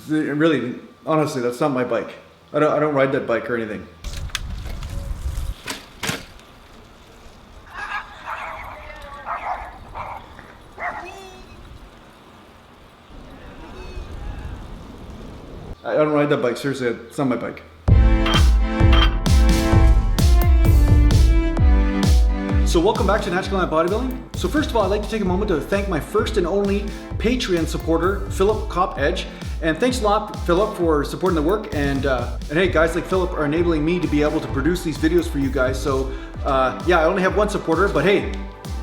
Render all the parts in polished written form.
Really, honestly, that's not my bike. I don't ride that bike or anything. I don't ride that bike, seriously, it's not my bike. So welcome back to Natural Gallant Bodybuilding. So first of all, I'd like to take a moment to thank my first and only Patreon supporter, Philip Cop Edge. And thanks a lot, Philip, for supporting the work. And hey, guys like Philip are enabling me to be able to produce these videos for you guys. So yeah, I only have one supporter, but hey,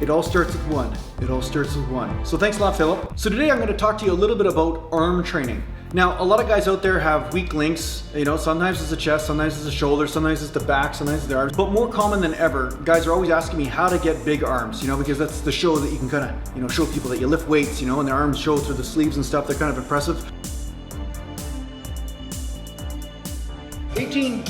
it all starts with one. It all starts with one. So thanks a lot, Philip. So today I'm gonna talk to you a little bit about arm training. Now, a lot of guys out there have weak links. You know, sometimes it's the chest, sometimes it's the shoulder, sometimes it's the back, sometimes it's the arms. But more common than ever, guys are always asking me how to get big arms, you know, because that's the show that you can kind of, you know, show people that you lift weights, you know, and their arms show through the sleeves and stuff. They're kind of impressive. 18.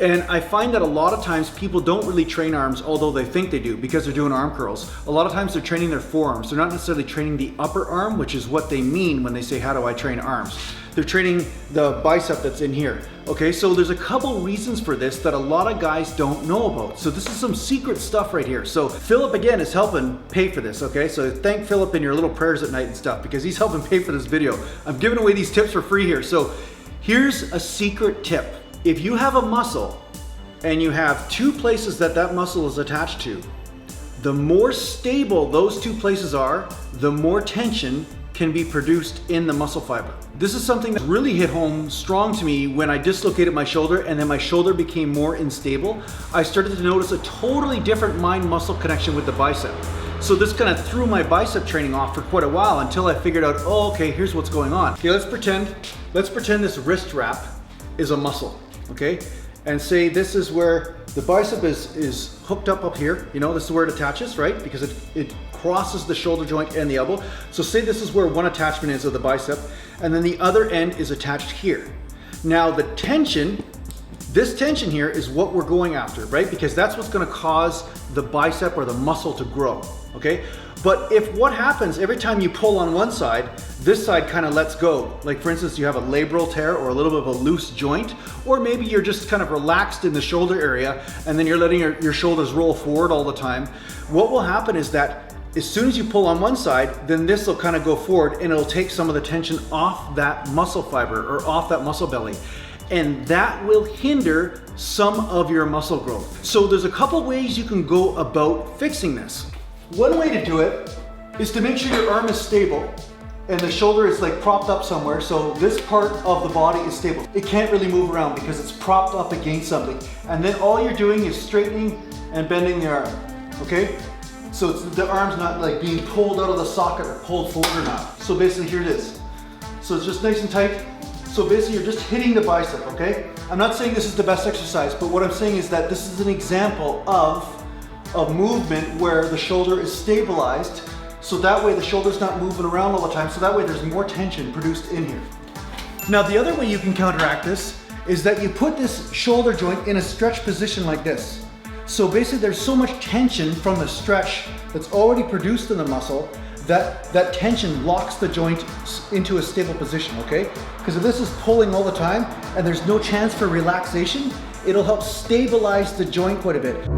And I find that a lot of times people don't really train arms, although they think they do, because they're doing arm curls. A lot of times they're training their forearms. They're not necessarily training the upper arm, which is what they mean when they say, how do I train arms? They're training the bicep that's in here. Okay, so there's a couple reasons for this that a lot of guys don't know about. So this is some secret stuff right here. So Philip, again, is helping pay for this, okay? So thank Philip in your little prayers at night and stuff, because he's helping pay for this video. I'm giving away these tips for free here. So here's a secret tip. If you have a muscle and you have two places that that muscle is attached to, the more stable those two places are, the more tension can be produced in the muscle fiber. This is something that really hit home strong to me when I dislocated my shoulder and then my shoulder became more unstable. I started to notice a totally different mind-muscle connection with the bicep. So this kind of threw my bicep training off for quite a while until I figured out, oh, okay, here's what's going on. Okay, let's pretend this wrist wrap is a muscle, okay? And say this is where the bicep is hooked up here. You know, this is where it attaches, right? Because it crosses the shoulder joint and the elbow. So say this is where one attachment is of the bicep, and then the other end is attached here. Now the tension, this tension here is what we're going after, right? Because that's what's gonna cause the bicep or the muscle to grow, okay? But if what happens every time you pull on one side, this side kind of lets go. Like for instance, you have a labral tear or a little bit of a loose joint, or maybe you're just kind of relaxed in the shoulder area and then you're letting your shoulders roll forward all the time. What will happen is that as soon as you pull on one side, then this will kind of go forward and it'll take some of the tension off that muscle fiber or off that muscle belly. And that will hinder some of your muscle growth. So there's a couple ways you can go about fixing this. One way to do it is to make sure your arm is stable and the shoulder is like propped up somewhere, so this part of the body is stable. It can't really move around because it's propped up against something. And then all you're doing is straightening and bending the arm, okay? So the arm's not like being pulled out of the socket or pulled forward or not. So basically here it is. So it's just nice and tight. So basically you're just hitting the bicep, okay? I'm not saying this is the best exercise, but what I'm saying is that this is an example of movement where the shoulder is stabilized, so that way the shoulder's not moving around all the time, so that way there's more tension produced in here. Now the other way you can counteract this is that you put this shoulder joint in a stretch position like this. So basically there's so much tension from the stretch that's already produced in the muscle that that tension locks the joint into a stable position, okay? Because if this is pulling all the time and there's no chance for relaxation, it'll help stabilize the joint quite a bit.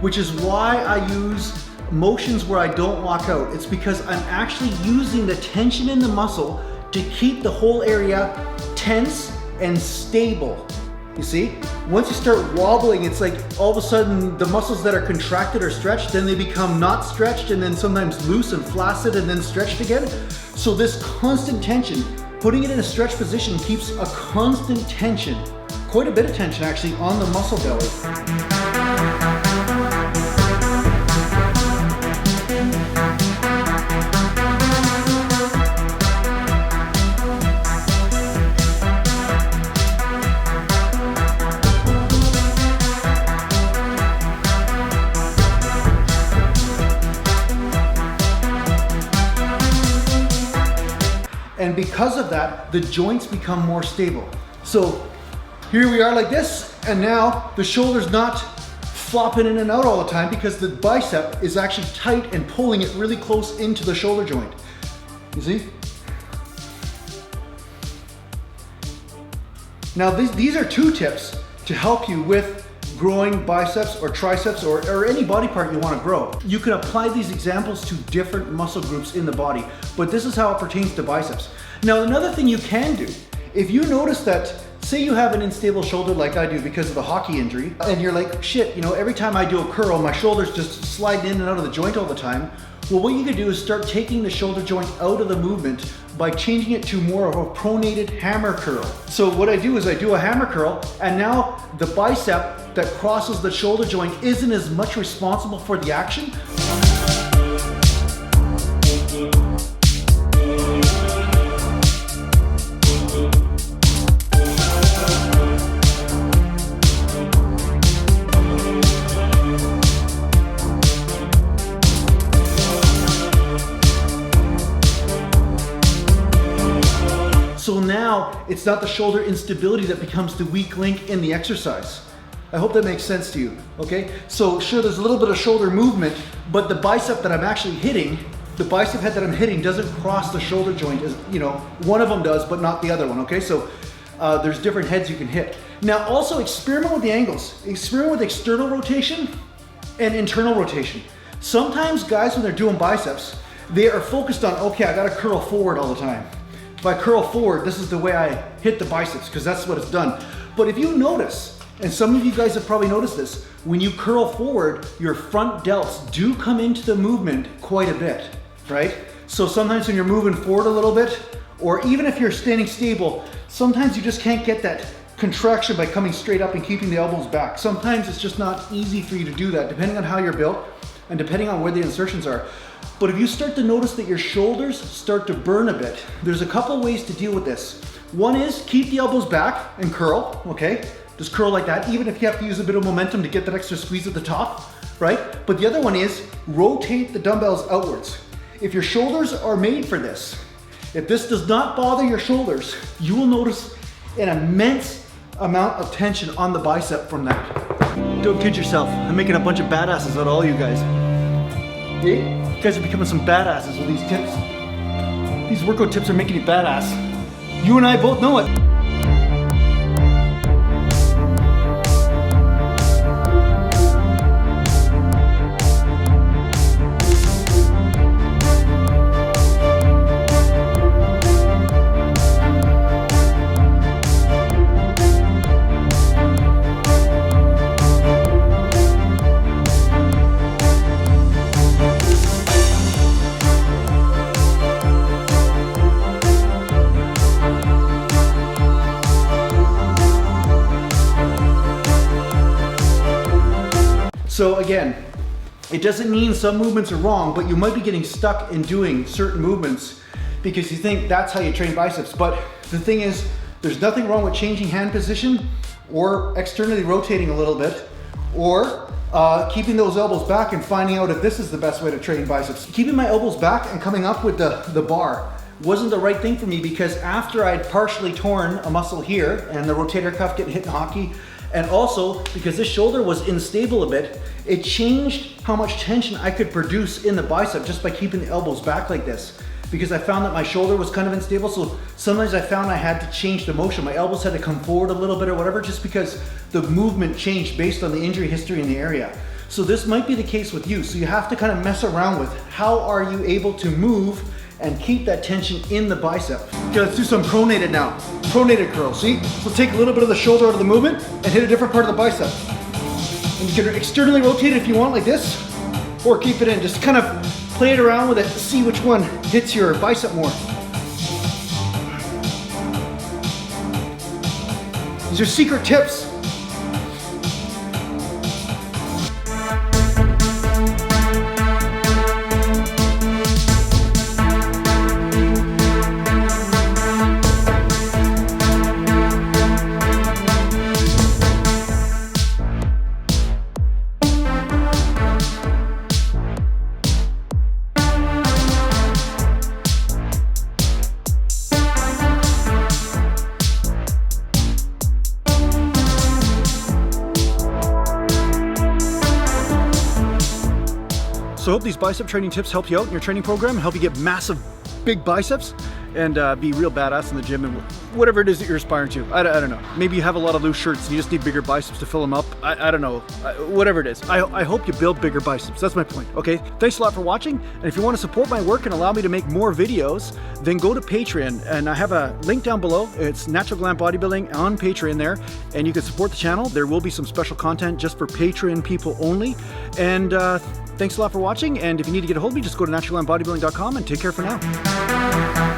Which is why I use motions where I don't lock out. It's because I'm actually using the tension in the muscle to keep the whole area tense and stable. You see? Once you start wobbling, it's like all of a sudden the muscles that are contracted or stretched, then they become not stretched and then sometimes loose and flaccid and then stretched again. So this constant tension, putting it in a stretch position keeps a constant tension quite a bit of tension actually on the muscle belly. And because of that, the joints become more stable. So here we are like this, and now the shoulder's not flopping in and out all the time because the bicep is actually tight and pulling it really close into the shoulder joint. You see? Now these are 2 tips to help you with growing biceps or triceps or any body part you want to grow. You can apply these examples to different muscle groups in the body, but this is how it pertains to biceps. Now another thing you can do, if you notice that, say you have an unstable shoulder like I do because of a hockey injury, and you're like, shit, you know, every time I do a curl, my shoulder's just sliding in and out of the joint all the time. Well, what you can do is start taking the shoulder joint out of the movement by changing it to more of a pronated hammer curl. So what I do is I do a hammer curl, and now the bicep that crosses the shoulder joint isn't as much responsible for the action. So now it's not the shoulder instability that becomes the weak link in the exercise. I hope that makes sense to you, okay? So sure, there's a little bit of shoulder movement, but the bicep that I'm actually hitting, the bicep head that I'm hitting doesn't cross the shoulder joint, as you know, one of them does, but not the other one, okay? So there's different heads you can hit. Now also experiment with the angles. Experiment with external rotation and internal rotation. Sometimes guys, when they're doing biceps, they are focused on, okay, I gotta curl forward all the time. If I curl forward, this is the way I hit the biceps because that's what it's done. But if you notice, and some of you guys have probably noticed this, when you curl forward, your front delts do come into the movement quite a bit, right? So sometimes when you're moving forward a little bit, or even if you're standing stable, sometimes you just can't get that contraction by coming straight up and keeping the elbows back. Sometimes it's just not easy for you to do that, depending on how you're built and depending on where the insertions are. But if you start to notice that your shoulders start to burn a bit, there's a couple ways to deal with this. One is keep the elbows back and curl, okay? Just curl like that, even if you have to use a bit of momentum to get that extra squeeze at the top, right? But the other one is rotate the dumbbells outwards. If your shoulders are made for this, if this does not bother your shoulders, you will notice an immense amount of tension on the bicep from that. Don't kid yourself, I'm making a bunch of badasses out of all you guys. Yeah? You guys are becoming some badasses with these tips. These workout tips are making you badass. You and I both know it. So again, it doesn't mean some movements are wrong, but you might be getting stuck in doing certain movements because you think that's how you train biceps. But the thing is, there's nothing wrong with changing hand position or externally rotating a little bit or keeping those elbows back and finding out if this is the best way to train biceps. Keeping my elbows back and coming up with the bar wasn't the right thing for me because after I'd partially torn a muscle here and the rotator cuff getting hit in hockey, and also because this shoulder was unstable a bit, it changed how much tension I could produce in the bicep just by keeping the elbows back like this. Because I found that my shoulder was kind of unstable, so sometimes I found I had to change the motion. My elbows had to come forward a little bit or whatever, just because the movement changed based on the injury history in the area. So this might be the case with you. So you have to kind of mess around with how are you able to move and keep that tension in the bicep. Okay, let's do some pronated now. Pronated curls, see? So take a little bit of the shoulder out of the movement and hit a different part of the bicep. And you can externally rotate it if you want, like this, or keep it in. Just kind of play it around with it to see which one hits your bicep more. You These are secret tips. So I hope these bicep training tips help you out in your training program and help you get massive, big biceps and be real badass in the gym and whatever it is that you're aspiring to. I don't know. Maybe you have a lot of loose shirts and you just need bigger biceps to fill them up. I don't know. Whatever it is. I hope you build bigger biceps. That's my point, okay? Thanks a lot for watching. And if you want to support my work and allow me to make more videos, then go to Patreon. And I have a link down below. It's Natural Gallant Bodybuilding on Patreon there. And you can support the channel. There will be some special content just for Patreon people only. And thanks a lot for watching. And if you need to get a hold of me, just go to naturalgallantbodybuilding.com and take care for now.